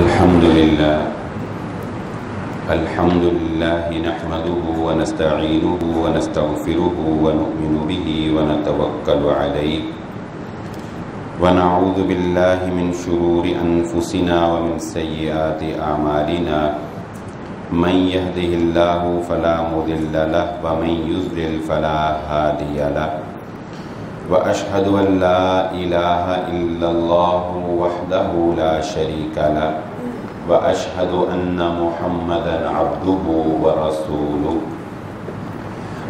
الحمد لله نحمده ونستعينه ونستغفره ونؤمن به ونتوكل عليه ونعوذ بالله من شرور أنفسنا ومن سيئات أعمالنا من يهده الله فلا مضل له ومن يضلل فلا هادي له وأشهد أن لا إله إلا الله وحده لا شريك له وأشهد أن محمدا عبده ورسوله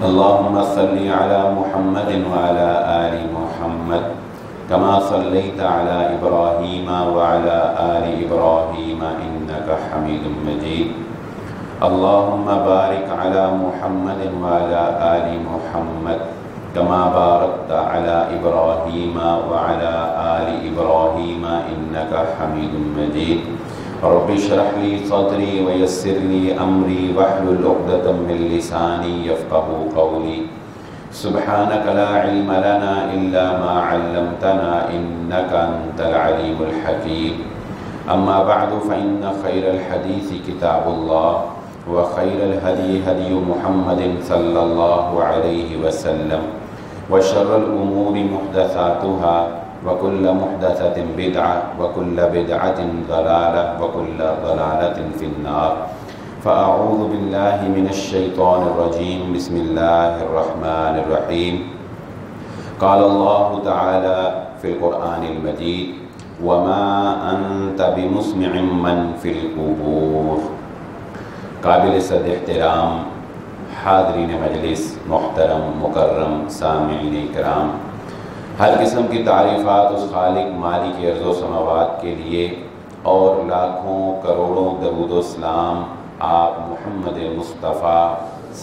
اللهم صل على محمد وعلى آل محمد كما صليت على إبراهيم وعلى آل إبراهيم إنك حميد مجيد اللهم بارك على محمد وعلى آل محمد كما باركت على إبراهيم وعلى آل إبراهيم إنك حميد مجيد رب اشرح لي صدري ويسر لي أمري واحلل عقدة من لساني يفقهوا قولي سبحانك لا علم لنا إلا ما علمتنا إنك أنت العليم الحكيم أما بعد فإن خير الحديث كتاب الله وخير الهدي هدي محمد صلى الله عليه وسلم وشر الأمور محدثاتها وكل محدثة بدعة وكل بدعة ضلالة وكل ضلالة في النار فأعوذ بالله من الشيطان الرجيم بسم الله الرحمن الرحيم قال الله تعالى في القرآن المجيد وما أنت بمسمع من في القبور قابل صد احترام حاضرین مجلس محترم مکرم سامعین کرام، ہر قسم کی تعریفات اس خالق مالک ارض و سماوات کے لیے اور لاکھوں کروڑوں درود و سلام آپ محمد مصطفیٰ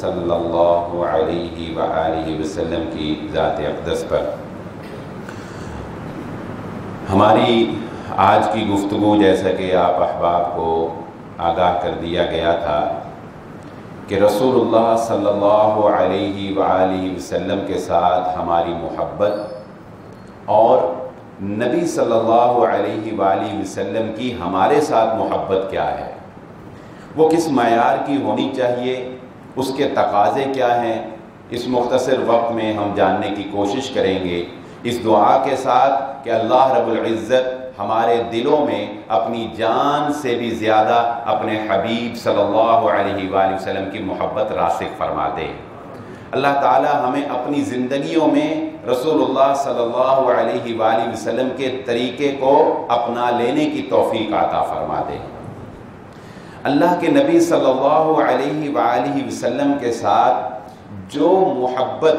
صلی اللہ علیہ وآلہ وسلم کی ذات اقدس پر۔ ہماری آج کی گفتگو جیسا کہ آپ احباب کو آگاہ کر دیا گیا تھا کہ رسول اللہ صلی اللہ علیہ وآلہ وسلم کے ساتھ ہماری محبت اور نبی صلی اللہ علیہ وآلہ وسلم کی ہمارے ساتھ محبت کیا ہے، وہ کس معیار کی ہونی چاہیے، اس کے تقاضے کیا ہیں، اس مختصر وقت میں ہم جاننے کی کوشش کریں گے، اس دعا کے ساتھ کہ اللہ رب العزت ہمارے دلوں میں اپنی جان سے بھی زیادہ اپنے حبیب صلی اللہ علیہ وآلہ وسلم کی محبت راسخ فرما دے۔ اللہ تعالی ہمیں اپنی زندگیوں میں رسول اللہ صلی اللہ علیہ وآلہ وسلم کے طریقے کو اپنا لینے کی توفیق عطا فرما دے۔ اللہ کے نبی صلی اللہ علیہ وآلہ وسلم کے ساتھ جو محبت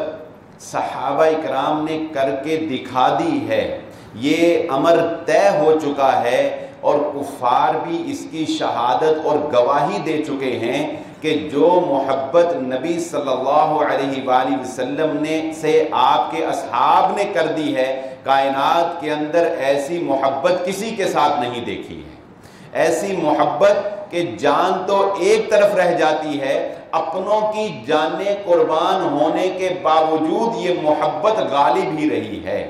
صحابہ اکرام نے کر کے دکھا دی ہے، یہ امر طے ہو چکا ہے اور کفار بھی اس کی شہادت اور گواہی دے چکے ہیں کہ جو محبت نبی صلی اللہ علیہ وآلہ وسلم سے آپ کے اصحاب نے کر دی ہے، کائنات کے اندر ایسی محبت کسی کے ساتھ نہیں دیکھی ہے۔ ایسی محبت کہ جان تو ایک طرف رہ جاتی ہے، اپنوں کی جانیں قربان ہونے کے باوجود یہ محبت غالب ہی رہی ہے،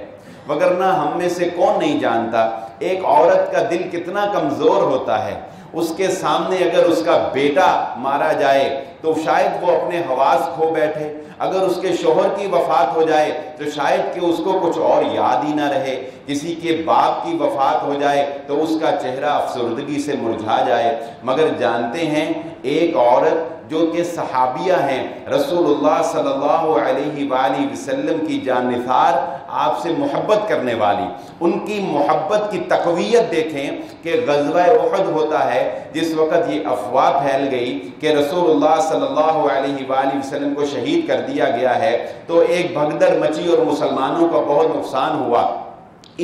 وگرنہ ہم میں سے کون نہیں جانتا ایک عورت کا دل کتنا کمزور ہوتا ہے، اس کے سامنے اگر اس کا بیٹا مارا جائے تو شاید وہ اپنے حواس کھو بیٹھے، اگر اس کے شوہر کی وفات ہو جائے تو شاید کہ اس کو کچھ اور یاد ہی نہ رہے، کسی کے باپ کی وفات ہو جائے تو اس کا چہرہ افسردگی سے مرجھا جائے، مگر جانتے ہیں ایک عورت جو کہ صحابیہ ہیں، رسول اللہ صلی اللہ علیہ وآلہ وسلم کی جانثار، آپ سے محبت کرنے والی، ان کی محبت کی تقویت دیکھیں کہ غزوہ احد ہوتا ہے، جس وقت یہ افواہ پھیل گئی کہ رسول اللہ صلی اللہ علیہ وآلہ وسلم کو شہید کر دیا گیا ہے تو ایک بھگدڑ مچی اور مسلمانوں کا بہت نقصان ہوا۔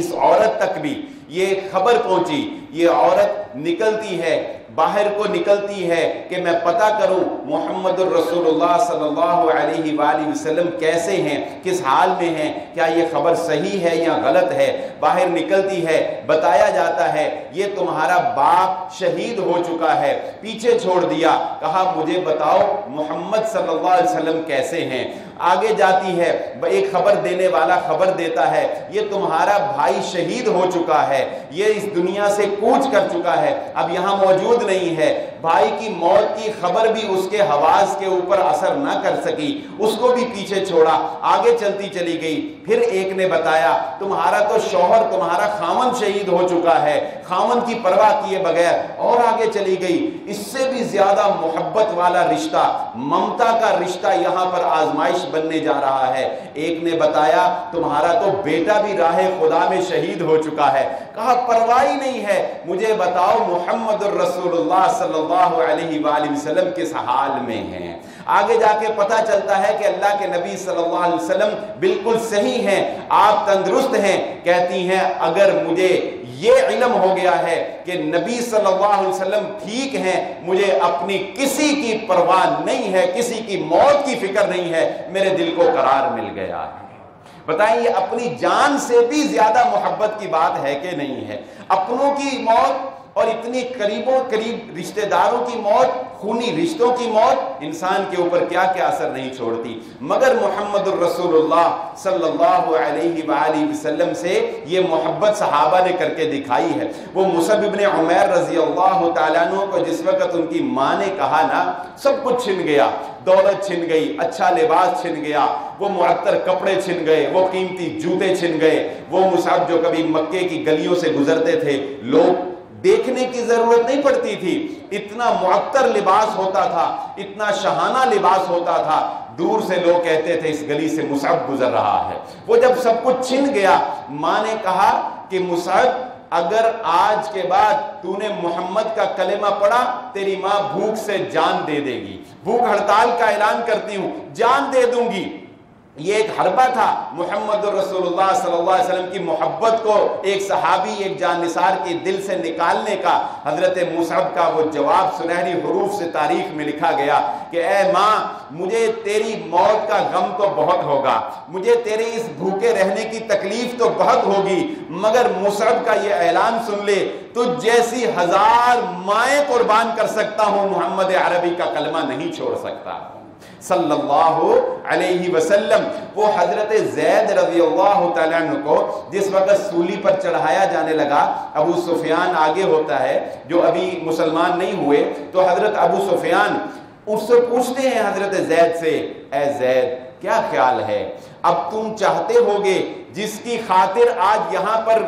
اس عورت تک بھی یہ خبر پہنچی، یہ عورت نکلتی ہے، باہر کو نکلتی ہے کہ میں پتہ کروں محمد الرسول اللہ صلی اللہ علیہ وآلہ وسلم کیسے ہیں، کس حال میں ہیں، کیا یہ خبر صحیح ہے یا غلط ہے۔ باہر نکلتی ہے، بتایا جاتا ہے یہ تمہارا باپ شہید ہو چکا ہے، پیچھے چھوڑ دیا، کہا مجھے بتاؤ محمد صلی اللہ علیہ وسلم کیسے ہیں۔ آگے جاتی ہے، ایک خبر دینے والا خبر دیتا ہے یہ تمہارا بھائی شہید ہو چکا ہے، یہ اس دنیا سے کوچ کر چکا ہے، اب یہاں موجود نہیں ہے۔ بھائی کی موت کی خبر بھی اس کے حواس کے اوپر اثر نہ کر سکی، اس کو بھی پیچھے چھوڑا، آگے چلتی چلی گئی۔ پھر ایک نے بتایا تمہارا تو شوہر، تمہارا خامن شہید ہو چکا ہے، خامن کی پرواہ کیے بغیر، اور آگے چلی گئی۔ اس سے بھی زیادہ محبت والا رشتہ، ممتا کا رشتہ یہاں پر آزمائش بننے جا رہا ہے۔ ایک نے بتایا تمہارا تو بیٹا بھی راہ خدا میں شہید ہو چکا ہے۔ کہا پرواہ ہی نہیں ہے، مجھے بتاؤ محمد الرسول اللہ صلی اللہ علیہ وآلہ وسلم کس حال میں ہیں۔ آگے جا کے پتہ چلتا ہے کہ اللہ کے نبی صلی اللہ علیہ وسلم بالکل صحیح ہیں، آپ تندرست ہیں۔ کہتی ہیں اگر مجھے یہ علم ہو گیا ہے کہ نبی صلی اللہ علیہ وسلم ٹھیک ہیں، مجھے اپنی کسی کی پرواہ نہیں ہے، کسی کی موت کی فکر نہیں ہے، میرے دل کو قرار مل گیا ہے۔ بتائیں یہ اپنی جان سے بھی زیادہ محبت کی بات ہے کہ نہیں ہے؟ اپنوں کی موت اور اتنی قریبوں قریب رشتہ داروں کی موت، خونی رشتوں کی موت انسان کے اوپر کیا کیا اثر نہیں چھوڑتی، مگر محمد الرسول اللہ صلی اللہ علیہ وآلہ وسلم سے یہ محبت صحابہ نے کر کے دکھائی ہے۔ وہ مصعب بن عمیر رضی اللہ تعالیٰ عنہ کو جس وقت ان کی ماں نے کہا نا سب کچھ چھن گیا، دولت چھن گئی، اچھا لباس چھن گیا، وہ معطر کپڑے چھن گئے، وہ قیمتی جوتے چھن گئے، وہ مصعب جو کبھی مکے کی گلیوں سے گزرتے تھے لوگ دیکھنے کی ضرورت نہیں پڑتی تھی، اتنا معطر لباس ہوتا تھا، اتنا شاہانہ لباس ہوتا تھا، دور سے لوگ کہتے تھے اس گلی سے مصعب گزر رہا ہے۔ وہ جب سب کچھ چھن گیا، ماں نے کہا کہ مصعب اگر آج کے بعد تو نے محمد کا کلمہ پڑھا تیری ماں بھوک سے جان دے دے گی، بھوک ہڑتال کا اعلان کرتی ہوں، جان دے دوں گی۔ یہ ایک حربہ تھا محمد رسول اللہ صلی اللہ علیہ وسلم کی محبت کو ایک صحابی، ایک جان نثار کے دل سے نکالنے کا۔ حضرت مصعب کا وہ جواب سنہری حروف سے تاریخ میں لکھا گیا کہ اے ماں مجھے تیری موت کا غم تو بہت ہوگا، مجھے تیرے اس بھوکے رہنے کی تکلیف تو بہت ہوگی، مگر مصعب کا یہ اعلان سن لے تجھ جیسی 1000 مائیں قربان کر سکتا ہوں، محمد عربی کا کلمہ نہیں چھوڑ سکتا صلی اللہ علیہ وسلم۔ وہ حضرت زید رضی اللہ تعالیٰ عنہ کو جس وقت سولی پر چڑھایا جانے لگا، ابو سفیان آگے ہوتا ہے جو ابھی مسلمان نہیں ہوئے، تو حضرت ابو سفیان اس سے پوچھتے ہیں حضرت زید سے اے زید کیا خیال ہے، اب تم چاہتے ہوگے جس کی خاطر آج یہاں پر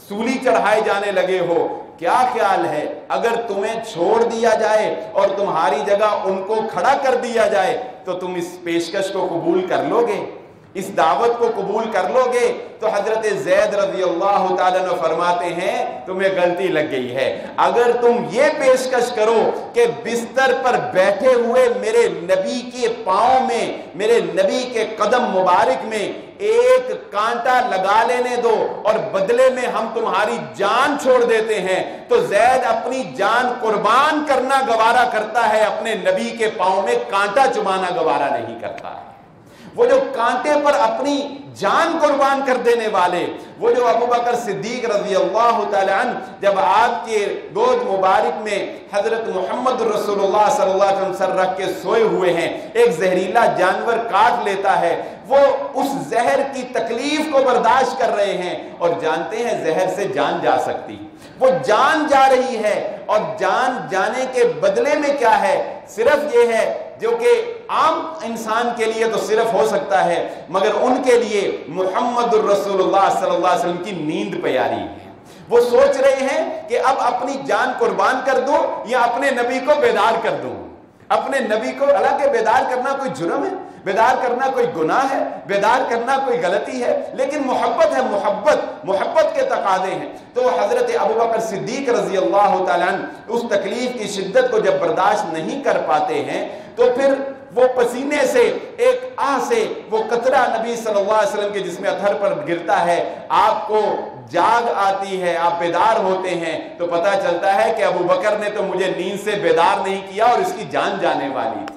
سولی چڑھائے جانے لگے ہو، کیا خیال ہے اگر تمہیں چھوڑ دیا جائے اور تمہاری جگہ ان کو کھڑا کر دیا جائے تو تم اس پیشکش کو قبول کر لو گے، اس دعوت کو قبول کر لو گے؟ تو حضرت زید رضی اللہ تعالیٰ عنہ فرماتے ہیں تمہیں غلطی لگ گئی ہے، اگر تم یہ پیشکش کرو کہ بستر پر بیٹھے ہوئے میرے نبی کے پاؤں میں، میرے نبی کے قدم مبارک میں ایک کانٹا لگا لینے دو اور بدلے میں ہم تمہاری جان چھوڑ دیتے ہیں، تو زید اپنی جان قربان کرنا گوارا کرتا ہے، اپنے نبی کے پاؤں میں کانٹا چبانا گوارا نہیں کرتا ہے۔ وہ جو کانٹے پر اپنی جان قربان کر دینے والے، وہ جو ابو بکر صدیق رضی اللہ تعالی عنہ جب آپ کے گود مبارک میں حضرت محمد رسول اللہ صلی اللہ علیہ وسلم سر رکھ کے سوئے ہوئے ہیں، ایک زہریلا جانور کاٹ لیتا ہے، وہ اس زہر کی تکلیف کو برداشت کر رہے ہیں اور جانتے ہیں زہر سے جان جا سکتی، وہ جان جا رہی ہے، اور جان جانے کے بدلے میں کیا ہے؟ صرف یہ ہے جو کہ عام انسان کے لیے تو صرف ہو سکتا ہے، مگر ان کے لیے محمد الرسول اللہ صلی اللہ علیہ وسلم کی نیند پیاری ہے۔ وہ سوچ رہے ہیں کہ اب اپنی جان قربان کر دوں یا اپنے نبی کو بیدار کر دوں، اپنے نبی کو، حالانکہ بیدار کرنا کوئی جرم ہے، بیدار کرنا کوئی گناہ ہے، بیدار کرنا کوئی غلطی ہے، لیکن محبت ہے، محبت کے تقاضے ہیں۔ تو حضرت ابو بکر صدیق رضی اللہ تعالیٰ عنہ اس تکلیف کی شدت کو جب برداشت نہیں کر پاتے ہیں تو پھر وہ پسینے سے، ایک آہ سے وہ قطرہ نبی صلی اللہ علیہ وسلم کے جسم اطہر پر گرتا ہے، آپ کو جاگ آتی ہے، آپ بیدار ہوتے ہیں، تو پتہ چلتا ہے کہ ابو بکر نے تو مجھے نیند سے بیدار نہیں کیا اور اس کی جان جانے والی تھی۔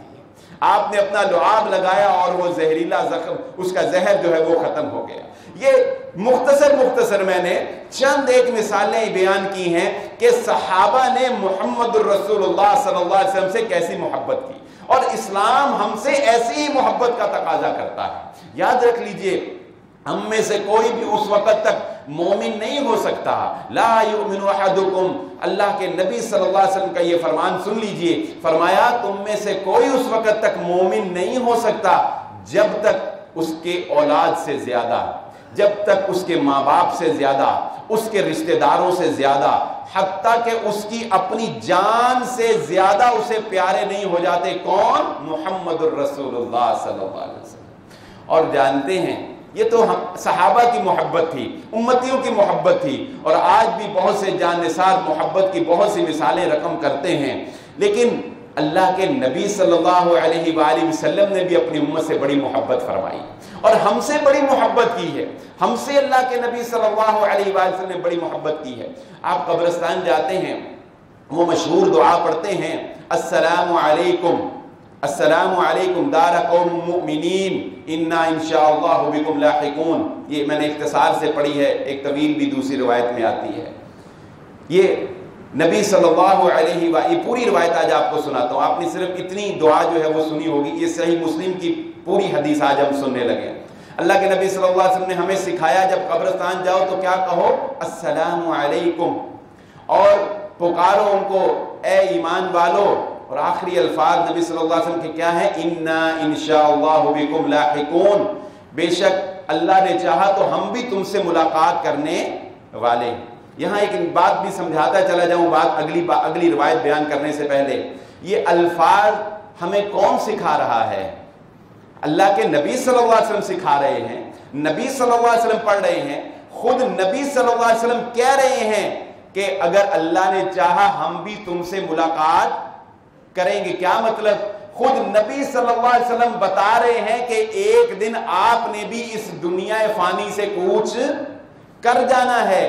آپ نے اپنا لعاب لگایا اور وہ زہریلا زخم، اس کا زہر جو ہے وہ ختم ہو گیا۔ یہ مختصر میں نے چند ایک مثالیں بیان کی ہیں کہ صحابہ نے محمد الرسول اللہ صلی اللہ علیہ وسلم سے کیسی محبت کی، اور اسلام ہم سے ایسی ہی محبت کا تقاضا کرتا ہے۔ یاد رکھ لیجئے، ہم میں سے کوئی بھی اس وقت تک مومن نہیں ہو سکتا، لا یؤمن احدکم، اللہ کے نبی صلی اللہ علیہ وسلم کا یہ فرمان سن لیجئے، فرمایا تم میں سے کوئی اس وقت تک مومن نہیں ہو سکتا جب تک اس کے اولاد سے زیادہ، جب تک اس کے ماں باپ سے زیادہ، اس کے رشتہ داروں سے زیادہ، حتیٰ کہ اس کی اپنی جان سے زیادہ اسے پیارے نہیں ہو جاتے۔ کون؟ محمد الرسول اللہ صلی اللہ علیہ وسلم۔ اور جانتے ہیں یہ تو صحابہ کی محبت تھی، امتیوں کی محبت تھی، اور آج بھی بہت سے جان نثار محبت کی بہت سی مثالیں رقم کرتے ہیں، لیکن اللہ کے نبی صلی اللہ علیہ وآلہ وسلم نے بھی اپنی امت سے بڑی محبت فرمائی اور ہم سے بڑی محبت کی ہے، ہم سے اللہ کے نبی صلی اللہ علیہ وآلہ وسلم نے بڑی محبت کی ہے۔ آپ قبرستان جاتے ہیں، وہ مشہور دعا پڑھتے ہیں، السلام علیکم، السلام علیکم دار قوم مؤمنین انا انشاءاللہ بکم لاحقون۔ یہ میں نے اختصار سے پڑھی ہے، ایک طویل بھی دوسری روایت میں آتی ہے۔ یہ نبی صلی اللہ علیہ وآلہ، یہ پوری روایت آج آپ کو سناتا ہوں، آپ نے صرف اتنی دعا جو ہے وہ سنی ہوگی، یہ صحیح مسلم کی پوری حدیث آج ہم سننے لگے۔ اللہ کے نبی صلی اللہ علیہ وسلم نے ہمیں سکھایا جب قبرستان جاؤ تو کیا کہو؟ السلام علیکم، اور پکارو ان کو اے ایمان والو، اور آخری الفاظ نبی صلی اللہ علیہ وسلم کے کیا ہے؟ انا انشاءاللہ بکم لاحقون، بے شک اللہ نے چاہا تو ہم بھی تم سے ملاقات کرنے والے ہیں۔ یہاں ایک بات بھی سمجھاتا چلا جاؤں، اگلی روایت بیان کرنے سے پہلے، یہ الفاظ ہمیں کون سکھا رہا ہے؟ اللہ کے نبی صلی اللہ علیہ وسلم سکھا رہے ہیں، نبی صلی اللہ علیہ وسلم پڑھ رہے ہیں، خود نبی صلی اللہ علیہ وسلم کہہ رہے ہیں کہ اگر اللہ نے چاہا ہم بھی تم سے ملاقات کریں گے۔ کیا مطلب؟ خود نبی صلی اللہ علیہ وسلم بتا رہے ہیں کہ ایک دن آپ نے بھی اس دنیا فانی سے کوچ کر جانا ہے۔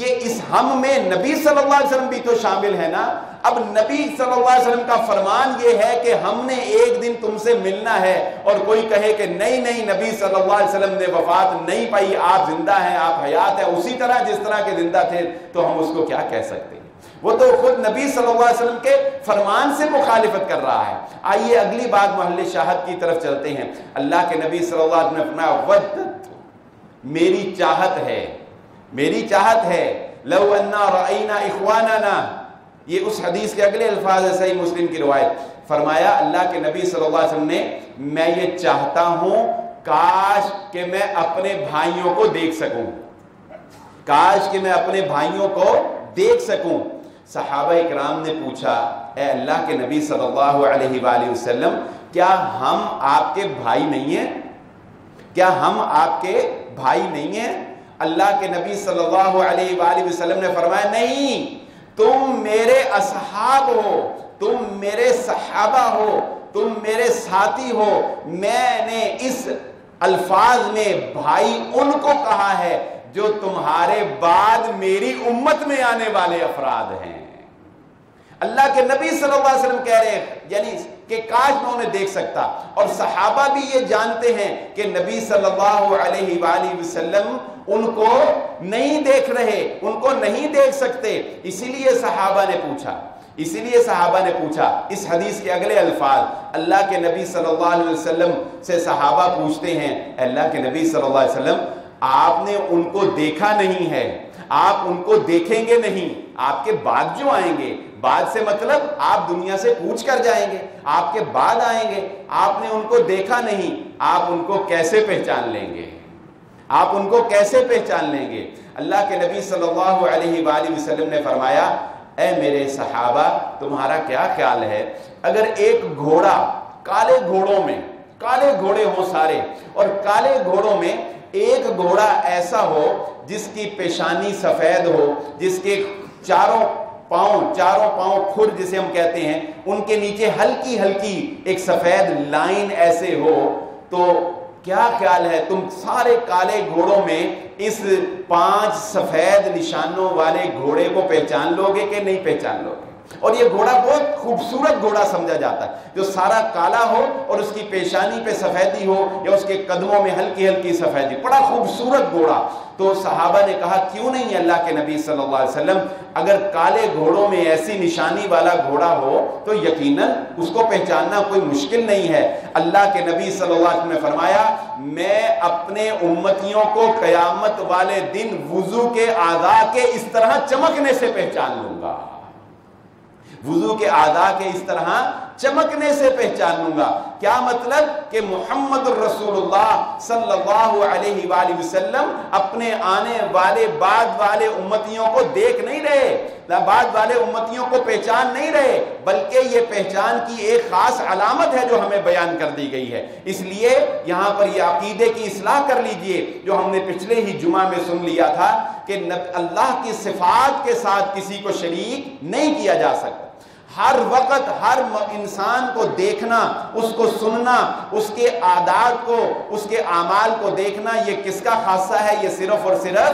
یہ اس ہم میں نبی صلی اللہ علیہ وسلم بھی تو شامل ہے نا۔ اب نبی صلی اللہ علیہ وسلم کا فرمان یہ ہے کہ ہم نے ایک دن تم سے ملنا ہے، اور کوئی کہے کہ نہیں نبی صلی اللہ علیہ وسلم نے وفات نہیں پائی، آپ زندہ ہیں، آپ حیات ہیں اسی طرح جس طرح کے زندہ تھے، تو ہم اس کو کیا کہہ سکتے ہیں؟ وہ تو خود نبی صلی اللہ علیہ وسلم کے فرمان سے مخالفت کر رہا ہے۔ آئیے اگلی بات محل شاہد کی طرف چلتے ہیں۔ اللہ کے نبی صلی اللہ علیہ وسلم نے فرمایا ودت، میری چاہت ہے، میری چاہت ہے، لو انا رأینا اخواننا، یہ اس حدیث کے اگلے الفاظ ہے، صحیح مسلم کی روایت۔ فرمایا اللہ کے نبی صلی اللہ علیہ وسلم نے، میں یہ چاہتا ہوں کاش کہ میں اپنے بھائیوں کو دیکھ سکوں، کاش کہ میں اپنے بھائیوں کو دیکھ سکوں۔ صحابہ اکرام نے پوچھا، اے اللہ کے نبی صلی اللہ علیہ وآلہ وسلم، کیا ہم آپ کے بھائی نہیں ہیں؟ کیا ہم آپ کے بھائی نہیں ہیں؟ اللہ کے نبی صلی اللہ علیہ وآلہ وسلم نے فرمایا نہیں، تم میرے اصحاب ہو، تم میرے صحابہ ہو، تم میرے ساتھی ہو۔ میں نے اس الفاظ میں بھائی ان کو کہا ہے جو تمہارے بعد میری امت میں آنے والے افراد ہیں۔ اللہ کے نبی صلی اللہ علیہ وسلم کہہ رہے ہیں یعنی کہ کاش میں انہیں دیکھ سکتا، اور صحابہ بھی یہ جانتے ہیں کہ نبی صلی اللہ علیہ وآلہ وسلم ان کو نہیں دیکھ رہے، ان کو نہیں دیکھ سکتے، اسی لیے صحابہ نے پوچھا۔ اس حدیث کے اگلے الفاظ، اللہ کے نبی صلی اللہ علیہ وسلم سے صحابہ پوچھتے ہیں، اللہ کے نبی صلی اللہ علیہ وسلم آپ نے ان کو دیکھا نہیں ہے، آپ ان کو دیکھیں گے نہیں، آپ کے بعد جو آئیں گے، بعد سے مطلب آپ دنیا سے کوچ کر جائیں گے، آپ کے بعد آئیں گے، آپ نے ان کو دیکھا نہیں، آپ ان کو کیسے پہچان لیں گے؟ آپ ان کو کیسے پہچان لیں گے؟ اللہ کے نبی صلی اللہ علیہ وآلہ وسلم نے فرمایا، اے میرے صحابہ تمہارا کیا خیال ہے اگر ایک گھوڑا، کالے گھوڑوں میں، کالے گھوڑے ہوں سارے، اور کالے گھوڑوں میں ایک گھوڑا ایسا ہو جس کی پیشانی سفید ہو، جس کے چاروں پاؤں کھر جسے ہم کہتے ہیں، ان کے نیچے ہلکی ہلکی ایک سفید لائن ایسے ہو، تو کیا خیال ہے تم سارے کالے گھوڑوں میں اس 5 سفید نشانوں والے گھوڑے کو پہچان لو گے کہ نہیں پہچان لو گے؟ اور یہ گھوڑا بہت خوبصورت گھوڑا سمجھا جاتا ہے، جو سارا کالا ہو اور اس کی پیشانی پہ سفیدی ہو یا اس کے قدموں میں ہلکی ہلکی سفیدی، بڑا خوبصورت گھوڑا۔ تو صحابہ نے کہا کیوں نہیں اللہ کے نبی صلی اللہ علیہ وسلم، اگر کالے گھوڑوں میں ایسی نشانی والا گھوڑا ہو تو یقیناً اس کو پہچاننا کوئی مشکل نہیں ہے۔ اللہ کے نبی صلی اللہ علیہ وسلم نے فرمایا میں اپنے امتیوں کو قیامت والے دن وضو کے اعضاء کے اس طرح چمکنے سے پہچان لوں گا، وضو کے اعضاء کے اس طرح چمکنے سے پہچان لوں گا۔ کیا مطلب؟ کہ محمد الرسول اللہ صلی اللہ علیہ وآلہ وسلم اپنے آنے والے بعد والے امتیوں کو دیکھ نہیں رہے، بعد والے امتیوں کو پہچان نہیں رہے، بلکہ یہ پہچان کی ایک خاص علامت ہے جو ہمیں بیان کر دی گئی ہے۔ اس لیے یہاں پر یہ عقیدے کی اصلاح کر لیجئے جو ہم نے پچھلے ہی جمعہ میں سن لیا تھا کہ اللہ کی صفات کے ساتھ کسی کو شریک نہیں کیا جا سکتا۔ ہر وقت ہر انسان کو دیکھنا، اس کو سننا، اس کے عادات کو، اس کے اعمال کو دیکھنا، یہ کس کا خاصہ ہے؟ یہ صرف اور صرف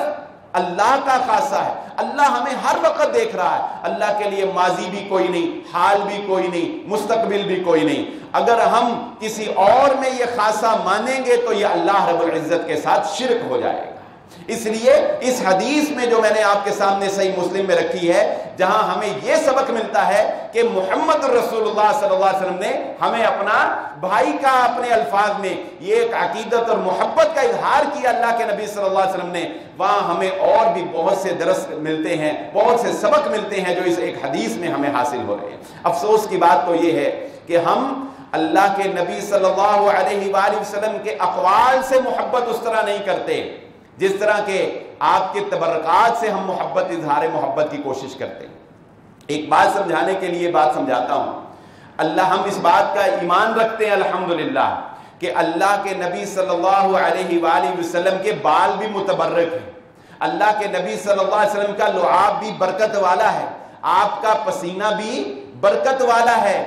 اللہ کا خاصہ ہے۔ اللہ ہمیں ہر وقت دیکھ رہا ہے۔ اللہ کے لیے ماضی بھی کوئی نہیں، حال بھی کوئی نہیں، مستقبل بھی کوئی نہیں۔ اگر ہم کسی اور میں یہ خاصہ مانیں گے تو یہ اللہ رب العزت کے ساتھ شرک ہو جائے گا۔ اس لیے اس حدیث میں جو میں نے آپ کے سامنے صحیح مسلم میں رکھی ہے، جہاں ہمیں یہ سبق ملتا ہے کہ محمد رسول اللہ صلی اللہ علیہ وسلم نے ہمیں اپنا بھائی کا اپنے الفاظ میں یہ ایک عقیدت اور محبت کا اظہار کیا اللہ کے نبی صلی اللہ علیہ وسلم نے، وہاں ہمیں اور بھی بہت سے درس ملتے ہیں، بہت سے سبق ملتے ہیں جو اس ایک حدیث میں ہمیں حاصل ہو رہے ہیں۔ افسوس کی بات تو یہ ہے کہ ہم اللہ کے نبی صلی اللہ علیہ وآلہ وسلم کے اقوال سے محبت اس طرح نہیں کرتے جس طرح کہ آپ کے تبرکات سے ہم محبت، اظہار محبت کی کوشش کرتے ہیں۔ ایک بات سمجھانے کے لیے بات سمجھاتا ہوں۔ ہم اس بات کا ایمان رکھتے ہیں الحمدللہ کہ اللہ کے نبی صلی اللہ علیہ وآلہ وسلم کے بال بھی متبرک ہیں، اللہ کے نبی صلی اللہ علیہ وسلم کا لعاب بھی برکت والا ہے، آپ کا پسینہ بھی برکت والا ہے،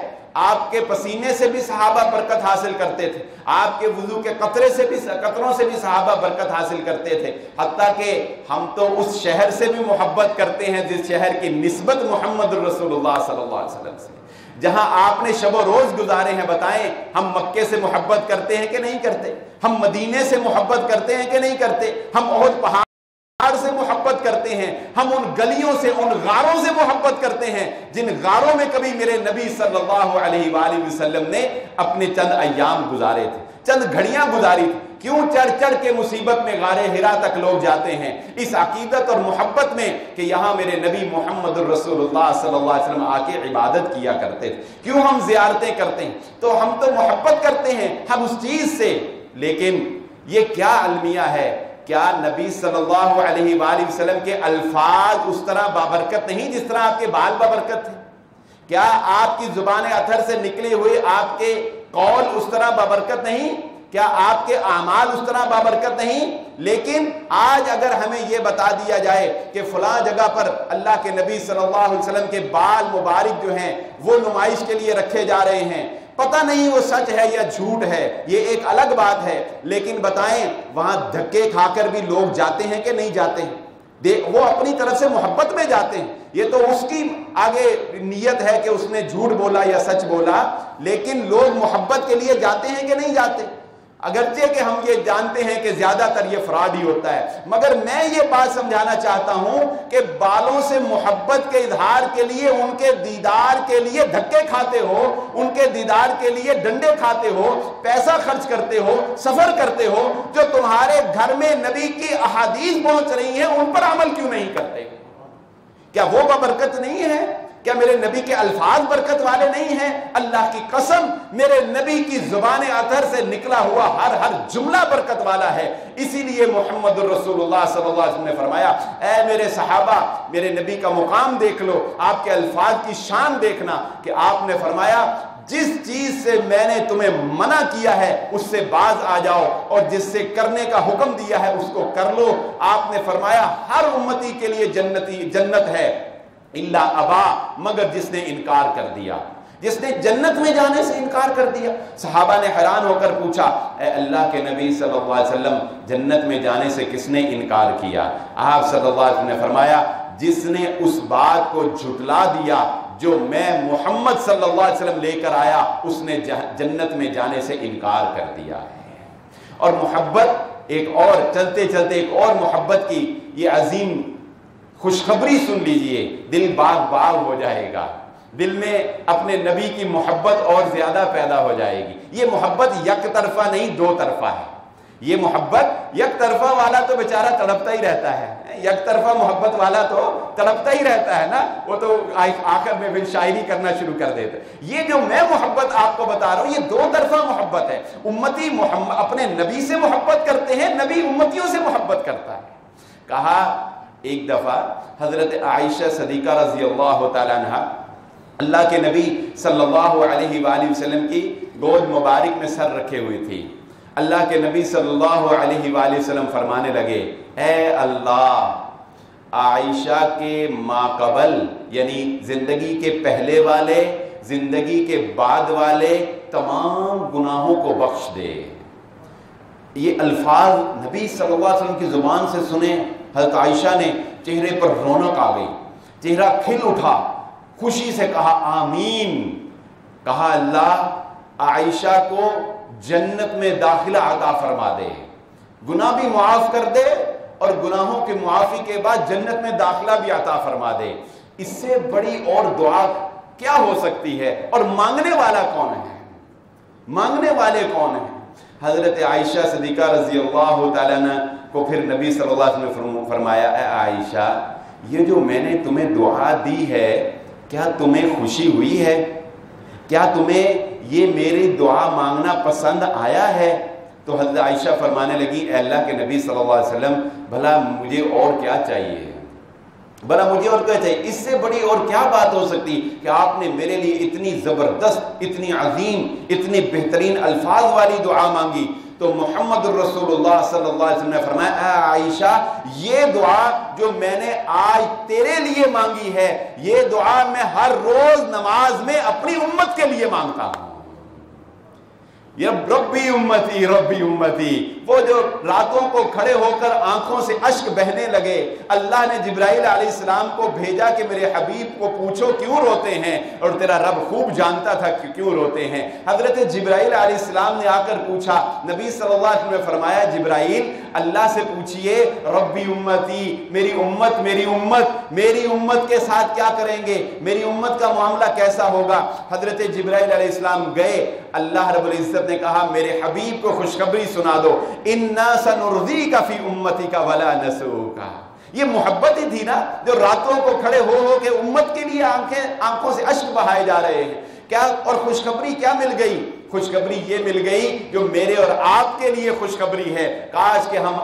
آپ کے پسینے سے بھی صحابہ برکت حاصل کرتے تھے، آپ کے وضو کے قطروں سے بھی صحابہ برکت حاصل کرتے تھے، حتیٰ کہ ہم تو اس شہر سے بھی محبت کرتے ہیں جس شہر کی نسبت محمد رسول اللہ صلی اللہ علیہ وسلم سے، جہاں آپ نے شب و روز گزارے ہیں۔ بتائیں ہم مکے سے محبت کرتے ہیں کہ نہیں کرتے؟ ہم مدینے سے محبت کرتے ہیں کہ نہیں کرتے؟ ہم احد پہاڑ سے محبت کرتے ہیں، ہم ان گلیوں سے، ان غاروں سے محبت کرتے ہیں جن غاروں میں کبھی میرے نبی صلی اللہ علیہ وآلہ وسلم نے اپنے چند ایام گزارے تھے، چند گھڑیاں گزاری تھی۔ کیوں چڑھ چڑھ کے مصیبت میں غار حرا تک لوگ جاتے ہیں؟ اس عقیدت اور محبت میں کہ یہاں میرے نبی محمد الرسول اللہ صلی اللہ علیہ وسلم آ کے عبادت کیا کرتے تھے۔ کیوں ہم زیارتیں کرتے ہیں؟ تو ہم تو محبت کرتے ہیں ہم اس چیز سے، لیکن یہ کیا المیہ ہے؟ کیا نبی صلی اللہ علیہ وآلہ وسلم کے الفاظ اس طرح بابرکت نہیں جس طرح آپ کے بال بابرکت ہیں؟ کیا آپ کی زبان اطہر سے نکلے ہوئے آپ کے قول اس طرح بابرکت نہیں؟ کیا آپ کے اعمال اس طرح بابرکت نہیں؟ لیکن آج اگر ہمیں یہ بتا دیا جائے کہ فلاں جگہ پر اللہ کے نبی صلی اللہ علیہ وسلم کے بال مبارک جو ہیں وہ نمائش کے لیے رکھے جا رہے ہیں، پتہ نہیں وہ سچ ہے یا جھوٹ ہے، یہ ایک الگ بات ہے، لیکن بتائیں وہاں دھکے کھا کر بھی لوگ جاتے ہیں کہ نہیں جاتے ہیں؟ وہ اپنی طرف سے محبت میں جاتے ہیں، یہ تو اس کی آگے نیت ہے کہ اس نے جھوٹ بولا یا سچ بولا، لیکن لوگ محبت کے لیے جاتے ہیں کہ نہیں جاتے؟ اگرچہ کہ ہم یہ جانتے ہیں کہ زیادہ تر یہ فراڈ ہی ہوتا ہے، مگر میں یہ بات سمجھانا چاہتا ہوں کہ بالوں سے محبت کے اظہار کے لیے، ان کے دیدار کے لیے دھکے کھاتے ہو، ان کے دیدار کے لیے ڈنڈے کھاتے ہو، پیسہ خرچ کرتے ہو، سفر کرتے ہو، جو تمہارے گھر میں نبی کی احادیث پہنچ رہی ہیں ان پر عمل کیوں نہیں کرتے؟ کیا وہ بابرکت نہیں ہے؟ کیا میرے نبی کے الفاظ برکت والے نہیں ہیں؟ اللہ کی قسم میرے نبی کی زبان اطہر سے نکلا ہوا ہر جملہ برکت والا ہے۔ اسی لیے محمد الرسول اللہ صلی اللہ علیہ وسلم نے فرمایا، اے میرے صحابہ میرے نبی کا مقام دیکھ لو، آپ کے الفاظ کی شان دیکھنا، کہ آپ نے فرمایا جس چیز سے میں نے تمہیں منع کیا ہے اس سے باز آ جاؤ، اور جس سے کرنے کا حکم دیا ہے اس کو کر لو۔ آپ نے فرمایا ہر امتی کے لیے جنت ہے الا ابا، مگر جس نے انکار کر دیا، جس نے جنت میں جانے سے انکار کر دیا۔ صحابہ نے حیران ہو کر پوچھا، اے اللہ کے نبی صلی اللہ علیہ وسلم جنت میں جانے سے کس نے انکار کیا؟ آپ صلی اللہ علیہ وسلم نے فرمایا جس نے اس بات کو جھٹلا دیا جو میں محمد صلی اللہ علیہ وسلم لے کر آیا اس نے جنت میں جانے سے انکار کر دیا ہے۔ اور محبت ایک اور چلتے چلتے ایک اور محبت کی یہ عظیم خوشخبری سن لیجئے، دل باغ باغ ہو جائے گا، دل میں اپنے نبی کی محبت اور زیادہ پیدا ہو جائے گی۔ یہ محبت یک طرفہ نہیں، دو طرفہ ہے۔ یہ محبت یک طرفہ والا تو بیچارہ تڑپتا ہی رہتا ہے، یک طرفہ محبت والا تو تڑپتا ہی رہتا ہے نا، وہ تو آخر میں پھر شاعری کرنا شروع کر دیتا ہے۔ یہ جو میں محبت آپ کو بتا رہا ہوں یہ دو طرفہ محبت ہے۔ امتی محمد اپنے نبی سے محبت کرتے ہیں، نبی امتیوں سے محبت کرتا ہے۔ کہا ایک دفعہ حضرت عائشہ صدیقہ رضی اللہ تعالیٰ عنہ اللہ کے نبی صلی اللہ علیہ وآلہ وسلم کی گود مبارک میں سر رکھے ہوئی تھی۔ اللہ کے نبی صلی اللہ علیہ وآلہ وسلم فرمانے لگے، اے اللہ، عائشہ کے ماقبل یعنی زندگی کے پہلے والے، زندگی کے بعد والے تمام گناہوں کو بخش دے۔ یہ الفاظ نبی صلی اللہ علیہ وسلم کی زبان سے سنے، حضرت عائشہ نے چہرے پر رونق آ گئی، چہرہ کھل اٹھا، خوشی سے کہا آمین۔ کہا اللہ عائشہ کو جنت میں داخلہ عطا فرما دے، گناہ بھی معاف کر دے اور گناہوں کے معافی کے بعد جنت میں داخلہ بھی عطا فرما دے۔ اس سے بڑی اور دعا کیا ہو سکتی ہے؟ اور مانگنے والا کون ہے؟ مانگنے والے کون ہیں؟ حضرت عائشہ صدیقہ رضی اللہ تعالیٰ عنہ کو پھر نبی صلی اللہ علیہ وسلم نے فرمایا، اے عائشہ، یہ جو میں نے تمہیں دعا دی ہے کیا تمہیں خوشی ہوئی ہے؟ کیا تمہیں یہ میری دعا مانگنا پسند آیا ہے؟ تو حضرت عائشہ فرمانے لگی، اے اللہ کے نبی صلی اللہ علیہ وسلم، بھلا مجھے اور کیا چاہیے؟ بھلا مجھے اور کیا چاہیے؟ اس سے بڑی اور کیا بات ہو سکتی کہ آپ نے میرے لیے اتنی زبردست، اتنی عظیم، اتنی بہترین الفاظ والی دعا مانگی۔ تو محمد الرسول اللہ صلی اللہ علیہ وسلم نے فرمایا، اے عائشہ، یہ دعا جو میں نے آج تیرے لیے مانگی ہے، یہ دعا میں ہر روز نماز میں اپنی امت کے لیے مانگتا ہوں۔ ربی امتی ربی امتی، وہ جو راتوں کو کھڑے ہو کر آنکھوں سے اشک بہنے لگے، اللہ نے جبرائیل علیہ السلام کو بھیجا کہ میرے حبیب کو پوچھو کیوں روتے ہیں، اور تیرا رب خوب جانتا تھا کہ کیوں روتے ہیں۔ حضرت جبرائیل علیہ السلام نے آ کر پوچھا، نبی صلی اللہ علیہ وسلم نے فرمایا، جبرائیل اللہ سے پوچھئے ربی امتی، میری امت میری امت میری امت کے ساتھ کیا کریں گے، میری امت کا معاملہ کیسا ہوگا۔ حضرت جبرائیل علیہ السلام گئے، اللہ رب العزت نے کہا میرے حبیب کو خوشخبری سنا دو، اِنَّا سَنُرْضِيكَ فِي أُمَّتِكَ وَلَا نَسُوكَ۔ یہ محبت ہی تھی نا جو راتوں کو کھڑے ہو کے امت کے لیے آنکھوں سے اشک بہائے جا رہے ہیں۔ کیا اور خوشخبری کیا مل گئی؟ خوشخبری یہ مل گئی جو میرے اور آپ کے لیے خوشخبری ہے۔ کاش کہ ہم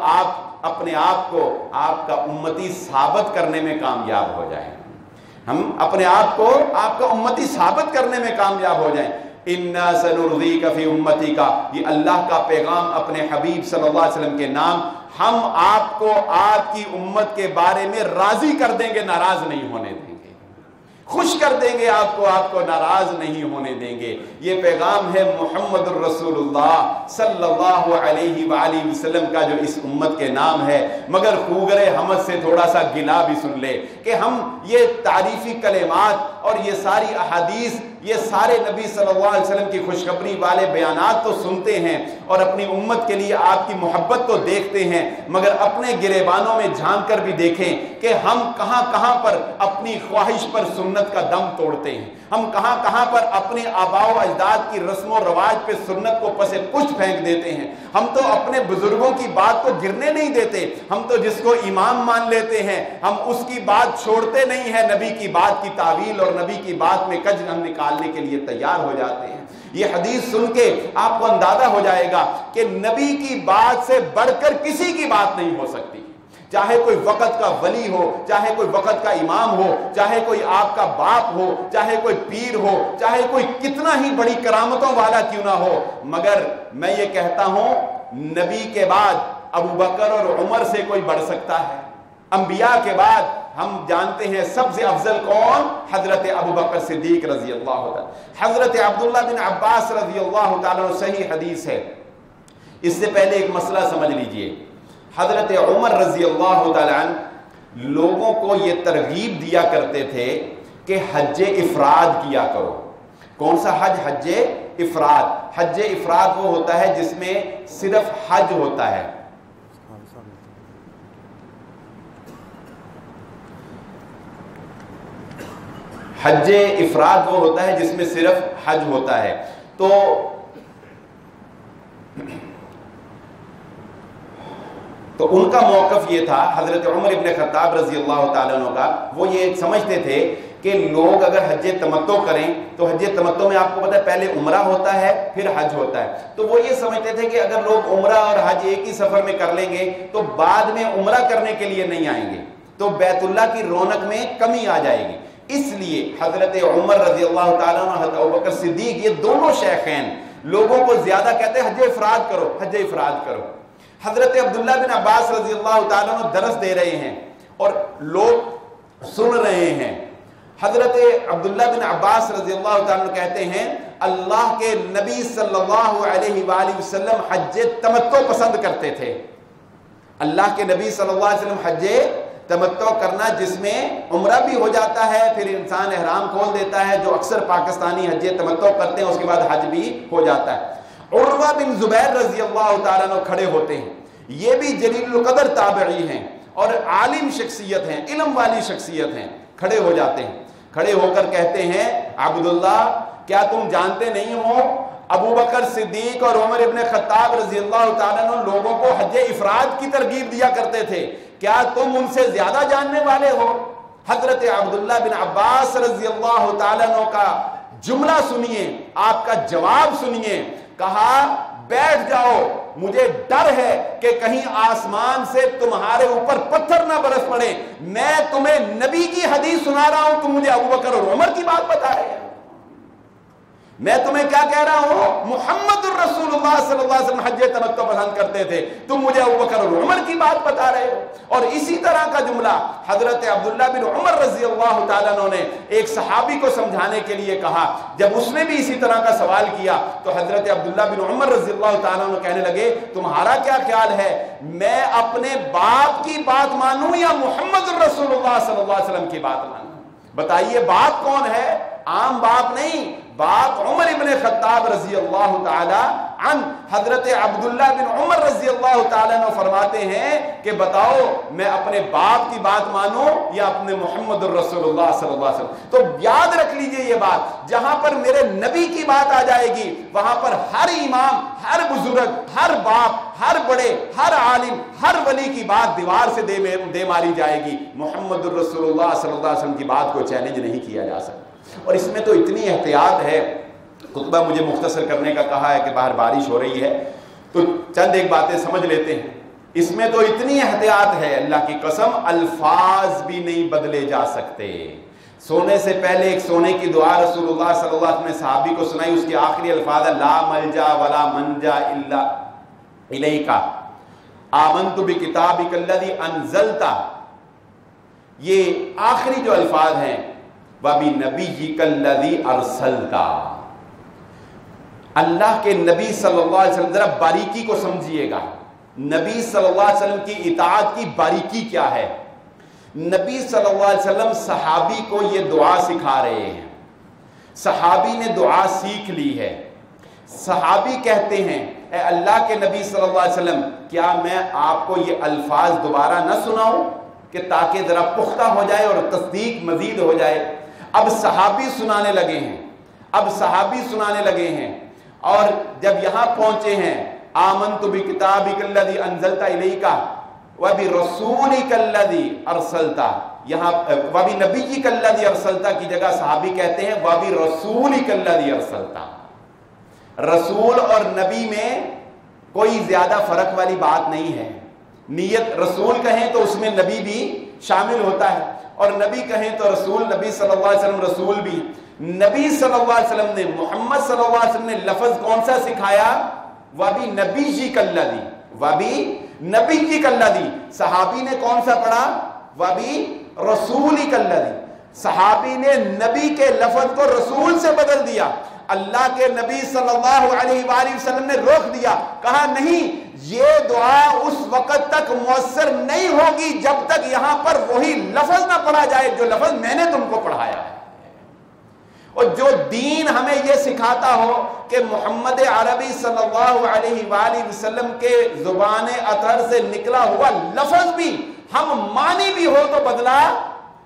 اپنے آپ کو آپ کا امتی ثابت کرنے میں کامیاب ہو جائیں، ہم اپنے آپ کو آپ کا امتی ثابت کرنے میں کامیاب ہو جائیں۔ اِنَّا سَنُرْضِيكَ فِي أُمَّتِكَ، یہ اللہ کا پیغام اپنے حبیب صلی اللہ علیہ وسلم کے نام، ہم آپ کو آپ کی امت کے بارے میں راضی کر دیں گے، ناراض نہیں ہونے دیں گے، خوش کر دیں گے آپ کو ناراض نہیں ہونے دیں گے۔ یہ پیغام ہے محمد الرسول اللہ صلی اللہ علیہ وآلہ وسلم کا جو اس امت کے نام ہے۔ مگر خوگر حمد سے تھوڑا سا گلا بھی سن لے کہ ہم یہ تعریفی کلمات اور یہ ساری احادیث، یہ سارے نبی صلی اللہ علیہ وسلم کی خوشخبری والے بیانات تو سنتے ہیں اور اپنی امت کے لیے آپ کی محبت تو دیکھتے ہیں، مگر اپنے گریبانوں میں جھانک کر بھی دیکھیں کہ ہم کہاں کہاں پر اپنی خواہش پر سنت کا دم توڑتے ہیں، ہم کہاں کہاں پر اپنے آباء و اجداد کی رسم و رواج پہ سنت کو پس پشت پھینک دیتے ہیں۔ ہم تو اپنے بزرگوں کی بات کو گرنے نہیں دیتے، ہم تو جس کو امام مان لیتے ہیں ہم اس کی بات چھوڑتے نہیں ہیں، نبی کی بات کی تعویل اور نبی کی بات میں کج ہم نکالنے کے لیے تیار ہو جاتے ہیں۔ یہ حدیث سن کے آپ کو اندازہ ہو جائے گا کہ نبی کی بات سے بڑھ کر کسی کی بات نہیں ہو سکتی، چاہے کوئی وقت کا ولی ہو، چاہے کوئی وقت کا امام ہو، چاہے کوئی آپ کا باپ ہو، چاہے کوئی پیر ہو، چاہے کوئی کتنا ہی بڑی کرامتوں والا کیوں نہ ہو، مگر میں یہ کہتا ہوں نبی کے بعد ابو بکر اور عمر سے کوئی بڑھ سکتا ہے؟ انبیاء کے بعد ہم جانتے ہیں سب سے افضل کون؟ حضرت ابو بکر صدیق رضی اللہ تعالیٰ، حضرت عبداللہ بن عباس رضی اللہ تعالیٰ، صحیح حدیث ہے۔ اس سے پہلے ایک مسئلہ سمجھ لیجئے، حضرت عمر رضی اللہ تعالیٰ عنہ لوگوں کو یہ ترغیب دیا کرتے تھے کہ حج افراد کیا کرو۔ کون سا حج؟ حج افراد۔ حج افراد وہ ہوتا ہے جس میں صرف حج ہوتا ہے۔ حج افراد وہ ہوتا ہے جس میں صرف حج ہوتا ہے۔ تو ان کا موقف یہ تھا، حضرت عمر ابن خطاب رضی اللہ تعالیٰ عنہ کا، وہ یہ سمجھتے تھے کہ لوگ اگر حج تمتع کریں تو حج تمتع میں آپ کو پتہ ہے پہلے عمرہ ہوتا ہے پھر حج ہوتا ہے، تو وہ یہ سمجھتے تھے کہ اگر لوگ عمرہ اور حج ایک ہی سفر میں کر لیں گے تو بعد میں عمرہ کرنے کے لیے نہیں آئیں گے، تو بیت اللہ کی رونق میں کمی آ جائے گی۔ اس لیے حضرت عمر رضی اللہ تعالیٰ عنہ، حضرت ابوبکر صدیق، یہ دونوں شیخین لوگوں کو زیادہ کہتے ہیں حج افراد کرو، حج افراد کرو۔ حضرت عبداللہ بن عباس رضی اللہ تعالیٰ عنہ درس دے رہے ہیں اور لوگ سن رہے ہیں۔ حضرت عبداللہ بن عباس رضی اللہ تعالیٰ عنہ کہتے ہیں اللہ کے نبی صلی اللہ علیہ وآلہ وسلم حج تمتع پسند کرتے تھے۔ اللہ کے نبی صلی اللہ علیہ وسلم حج تمتع کرنا جس میں عمرہ بھی ہو جاتا ہے، پھر انسان احرام کھول دیتا ہے، جو اکثر پاکستانی حج تمتع کرتے ہیں، اس کے بعد حج بھی ہو جاتا ہے۔ عروہ بن زبیر رضی اللہ تعالیٰ عنہ کھڑے ہوتے ہیں، یہ بھی جلیل القدر تابعی ہیں اور عالم شخصیت ہیں، علم والی شخصیت ہیں، کھڑے ہو جاتے ہیں، کھڑے ہو کر کہتے ہیں عبداللہ کیا تم جانتے نہیں ہو ابو بکر صدیق اور عمر ابن خطاب رضی اللہ تعالیٰ عنہ لوگوں کو حج افراد کی ترغیب دیا کرتے تھے، کیا تم ان سے زیادہ جاننے والے ہو؟ حضرت عبداللہ بن عباس رضی اللہ تعالیٰ عنہ کا جملہ سنیے، آپ کا جواب سنیے۔ کہا بیٹھ جاؤ، مجھے ڈر ہے کہ کہیں آسمان سے تمہارے اوپر پتھر نہ برس پڑے، میں تمہیں نبی کی حدیث سنا رہا ہوں، تم مجھے ابو بکر اور عمر کی بات بتا رہے ہیں۔ میں تمہیں کیا کہہ رہا ہوں؟ محمد الرسول اللہ صلی اللہ علیہ وسلم حج تمتع پسند کرتے تھے، تم مجھے ابو بکر اور عمر کی بات بتا رہے ہو۔ اور اسی طرح کا جملہ حضرت عبداللہ بن عمر رضی اللہ تعالیٰ عنہ نے ایک صحابی کو سمجھانے کے لیے کہا، جب اس نے بھی اسی طرح کا سوال کیا تو حضرت عبداللہ بن عمر رضی اللہ تعالیٰ عنہ کہنے لگے تمہارا کیا خیال ہے، میں اپنے باپ کی بات مانوں یا محمد الرسول اللہ صلی اللہ علیہ وسلم کی بات مانوں؟ بتائیے باپ کون ہے؟ عام باپ نہیں، باپ عمر ابن خطاب رضی اللہ تعالی عنہ۔ حضرت عبداللہ بن عمر رضی اللہ تعالیٰ عنہ فرماتے ہیں کہ بتاؤ میں اپنے باپ کی بات مانوں یا اپنے محمد الرسول اللہ صلی اللہ علیہ وسلم؟ تو یاد رکھ لیجئے یہ بات، جہاں پر میرے نبی کی بات آ جائے گی وہاں پر ہر امام، ہر بزرگ، ہر باپ، ہر بڑے، ہر عالم، ہر ولی کی بات دیوار سے دے ماری جائے گی، محمد الرسول اللہ صلی اللہ علیہ وسلم کی بات کو چیلنج نہیں کیا جا سکتا۔ اور اس میں تو اتنی احتیاط ہے، خطبہ مجھے مختصر کرنے کا کہا ہے کہ باہر بارش ہو رہی ہے تو چند ایک باتیں سمجھ لیتے ہیں۔ اس میں تو اتنی احتیاط ہے، اللہ کی قسم الفاظ بھی نہیں بدلے جا سکتے۔ سونے سے پہلے ایک سونے کی دعا رسول اللہ صلی اللہ علیہ وسلم نے صحابی کو سنائی، اس کے آخری الفاظ لا ملجا ولا منجا الا الیک آمنت بکتابک الذی انزلت، یہ آخری جو الفاظ ہیں وَبِنَبِيِّكَ الَّذِي أَرْسَلْتَ۔ اللہ کے نبی صلی اللہ علیہ وسلم، ذرا باریکی کو سمجھیے گا، نبی صلی اللہ علیہ وسلم کی اطاعت کی باریکی کیا ہے۔ نبی صلی اللہ علیہ وسلم صحابی کو یہ دعا سکھا رہے ہیں، صحابی نے دعا سیکھ لی ہے، صحابی کہتے ہیں اے اللہ کے نبی صلی اللہ علیہ وسلم کیا میں آپ کو یہ الفاظ دوبارہ نہ سناؤں کہ تاکہ ذرا پختہ ہو جائے اور تصدیق مزید ہو جائے۔ اب صحابی سنانے لگے ہیں، اب صحابی سنانے لگے ہیں، اور جب یہاں پہنچے ہیں آمنت بکتابک الذی انزلت الیک وبرسولک الذی ارسلت، یہاں وبنبیک الذی ارسلت کی جگہ صحابی کہتے ہیں وبرسولک الذی ارسلت۔ رسول اور نبی میں کوئی زیادہ فرق والی بات نہیں ہے، نیت رسول کہیں تو اس میں نبی بھی شامل ہوتا ہے، اور نبی کہیں تو رسول، نبی صلی اللہ علیہ وسلم رسول بھی۔ نبی صلی اللہ علیہ وسلم نے، محمد صلی اللہ علیہ وسلم نے لفظ کون سا سکھایا؟ وَبِنَبِيِّكَ الَّذِي، وَبِنَبِيِّكَ الَّذِي۔ صحابی نے کون سا پڑھا؟ وَبِرَسُولِكَ الَّذِي۔ صحابی نے نبی کے لفظ کو رسول سے بدل دیا، اللہ کے نبی صلی اللہ علیہ وآلہ وسلم نے روک دیا، کہا نہیں یہ دعا اس وقت تک مؤثر نہیں ہوگی جب تک یہاں پر وہی لفظ نہ پڑھا جائے جو لفظ میں نے تم کو پڑھایا ہے۔ اور جو دین ہمیں یہ سکھاتا ہو کہ محمد عربی صلی اللہ علیہ وآلہ وسلم کے زبان اطہر سے نکلا ہوا لفظ بھی ہم مانی بھی ہو تو بدلا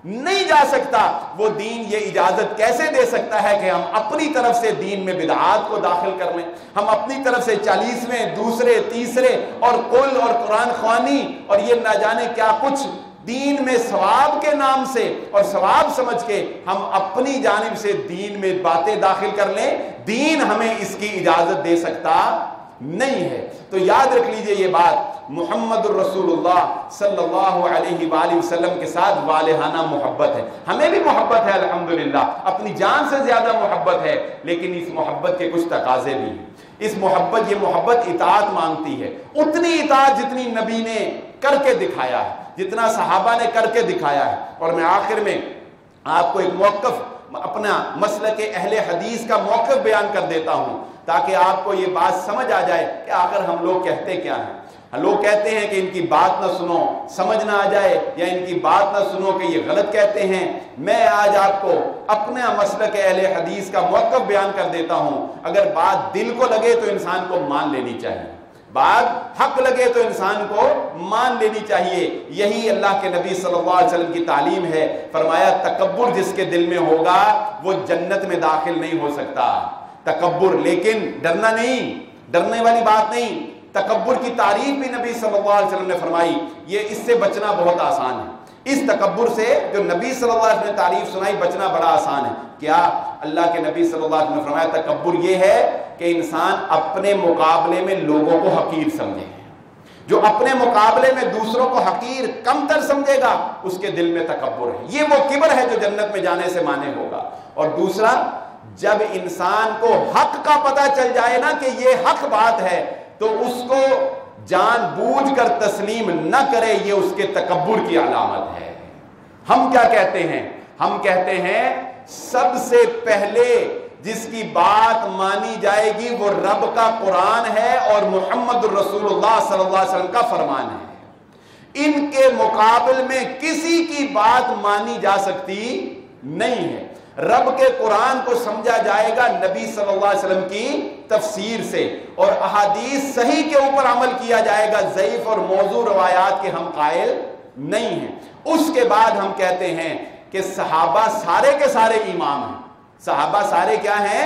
نہیں جا سکتا، وہ دین یہ اجازت کیسے دے سکتا ہے کہ ہم اپنی طرف سے دین میں بدعات کو داخل کر لیں، ہم اپنی طرف سے 40ویں دوسرے تیسرے اور قل اور قرآن خوانی اور یہ نہ جانے کیا کچھ دین میں ثواب کے نام سے اور ثواب سمجھ کے ہم اپنی جانب سے دین میں باتیں داخل کر لیں، دین ہمیں اس کی اجازت دے سکتا نہیں ہے۔ تو یاد رکھ لیجئے یہ بات، محمد الرسول اللہ صلی اللہ علیہ وآلہ وسلم کے ساتھ والہانہ محبت ہے، ہمیں بھی محبت ہے الحمدللہ، اپنی جان سے زیادہ محبت ہے، لیکن اس محبت کے کچھ تقاضے بھی ہیں۔ اس محبت، یہ محبت اطاعت مانگتی ہے، اتنی اطاعت جتنی نبی نے کر کے دکھایا ہے، جتنا صحابہ نے کر کے دکھایا ہے۔ اور میں آخر میں آپ کو ایک موقف، اپنا مسلک اہل حدیث کا موقف بیان کر دیتا ہوں تاکہ آپ کو یہ بات سمجھ آ جائے کہ آخر ہم لوگ کہتے کیا ہیں۔ لوگ کہتے ہیں کہ ان کی بات نہ سنو، سمجھ نہ آ جائے، یا ان کی بات نہ سنو کہ یہ غلط کہتے ہیں۔ میں آج آپ کو اپنا مسلک اہل حدیث کا موقف بیان کر دیتا ہوں۔ اگر بات دل کو لگے تو انسان کو مان لینی چاہیے، بات حق لگے تو انسان کو مان لینی چاہیے۔ یہی اللہ کے نبی صلی اللہ علیہ وسلم کی تعلیم ہے۔ فرمایا تکبر جس کے دل میں ہوگا وہ جنت میں داخل نہیں ہو سکتا۔ تکبر، لیکن ڈرنا نہیں، ڈرنے والی بات نہیں۔ تکبر کی تعریف بھی نبی صلی اللہ علیہ وسلم نے فرمائی، یہ اس سے بچنا بہت آسان ہے۔ اس تکبر سے جو نبی صلی اللہ علیہ وسلم نے تعریف سنائی، بچنا بڑا آسان ہے۔ کیا؟ اللہ کے نبی صلی اللہ علیہ وسلم نے فرمایا تکبر یہ ہے کہ انسان اپنے مقابلے میں لوگوں کو حقیر سمجھے۔ جو اپنے مقابلے میں دوسروں کو حقیر کم تر سمجھے گا اس کے دل میں تکبر ہے، یہ وہ کبر ہے جو جنت میں جانے سے مانے ہوگا۔ اور دوسرا، جب انسان کو حق کا پتہ چل جائے نا کہ یہ حق بات ہے تو اس کو جان بوجھ کر تسلیم نہ کرے، یہ اس کے تکبر کی علامت ہے۔ ہم کیا کہتے ہیں؟ ہم کہتے ہیں سب سے پہلے جس کی بات مانی جائے گی وہ رب کا قرآن ہے اور محمد الرسول اللہ صلی اللہ علیہ وسلم کا فرمان ہے۔ ان کے مقابل میں کسی کی بات مانی جا سکتی نہیں ہے۔ رب کے قرآن کو سمجھا جائے گا نبی صلی اللہ علیہ وسلم کی تفسیر سے، اور احادیث صحیح کے اوپر عمل کیا جائے گا، ضعیف اور موضوع روایات کے ہم قائل نہیں ہیں۔ اس کے بعد ہم کہتے ہیں کہ صحابہ سارے کے سارے امام ہیں۔ صحابہ سارے کیا ہیں؟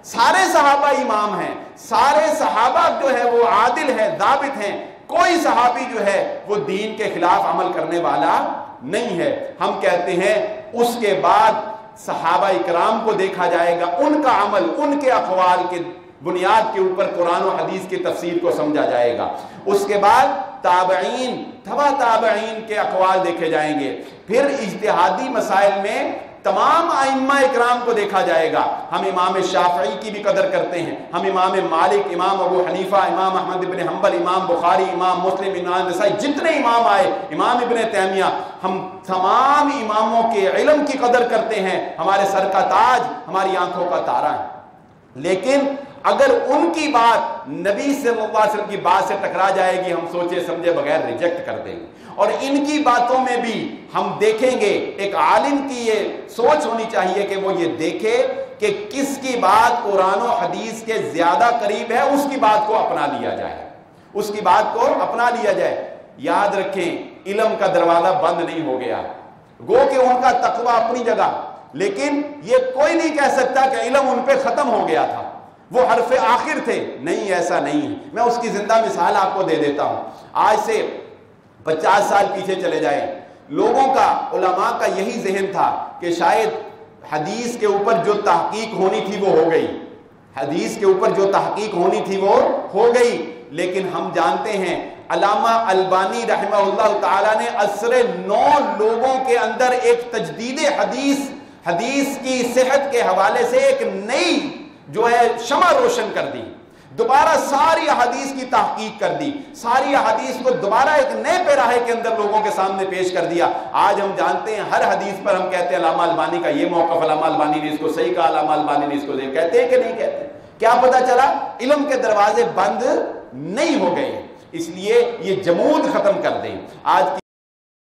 سارے صحابہ امام ہیں، سارے صحابہ جو ہے وہ عادل ہیں، ضابط ہیں، کوئی صحابی جو ہے وہ دین کے خلاف عمل کرنے والا نہیں ہے۔ ہم کہتے ہیں اس کے بعد صحابہ اکرام کو دیکھا جائے گا، ان کا عمل، ان کے اقوال کے بنیاد کے اوپر قرآن و حدیث کی تفسیر کو سمجھا جائے گا۔ اس کے بعد تابعین، تبع تابعین کے اقوال دیکھے جائیں گے۔ پھر اجتہادی مسائل میں تمام ائمہ اکرام کو دیکھا جائے گا۔ ہم امام شافعی کی بھی قدر کرتے ہیں، ہم امام مالک، امام ابو حنیفہ، امام احمد بن حنبل، امام بخاری، امام مسلم، امام نسائی، جتنے امام آئے، امام ابن تیمیہ، ہم تمام اماموں کے علم کی قدر کرتے ہیں، ہمارے سر کا تاج، ہماری آنکھوں کا تارا ہے۔ لیکن اگر ان کی بات نبی صلی اللہ علیہ وسلم کی بات سے ٹکرا جائے گی، ہم سوچے سمجھے بغیر ریجیکٹ کر دیں گے۔ اور ان کی باتوں میں بھی ہم دیکھیں گے، ایک عالم کی یہ سوچ ہونی چاہیے کہ وہ یہ دیکھے کہ کس کی بات قرآن و حدیث کے زیادہ قریب ہے، اس کی بات کو اپنا لیا جائے، اس کی بات کو اپنا لیا جائے۔ یاد رکھیں علم کا دروازہ بند نہیں ہو گیا، گو کہ ان کا تقوی اپنی جگہ، لیکن یہ کوئی نہیں کہہ سکتا کہ علم ان پہ ختم ہو گیا تھا، وہ حرف آخر تھے۔ نہیں، ایسا نہیں ہے۔ میں اس کی زندہ مثال آپ کو دے دیتا ہوں۔ آج سے 50 سال پیچھے چلے جائیں، لوگوں کا، علماء کا یہی ذہن تھا کہ شاید حدیث کے اوپر جو تحقیق ہونی تھی وہ ہو گئی، حدیث کے اوپر جو تحقیق ہونی تھی وہ ہو گئی۔ لیکن ہم جانتے ہیں علامہ البانی رحمہ اللہ تعالیٰ نے عصر 9 لوگوں کے اندر ایک تجدید حدیث کی صحت کے حوالے سے ایک نئی جو ہے شمع روشن کر دی، دوبارہ ساری احادیث کی تحقیق کر دی، ساری احادیث کو دوبارہ ایک نئے پیراہے کے اندر لوگوں کے سامنے پیش کر دیا۔ آج ہم جانتے ہیں ہر حدیث پر ہم کہتے ہیں علامہ البانی کا یہ موقف، علامہ البانی نے اس کو صحیح کہا، علامہ البانی نے اس کو صحیح، کہتے ہیں کہ نہیں کہتے؟ کیا پتہ چلا؟ علم کے دروازے بند نہیں ہو گئے، اس لیے یہ جمود ختم کر دیں۔ آج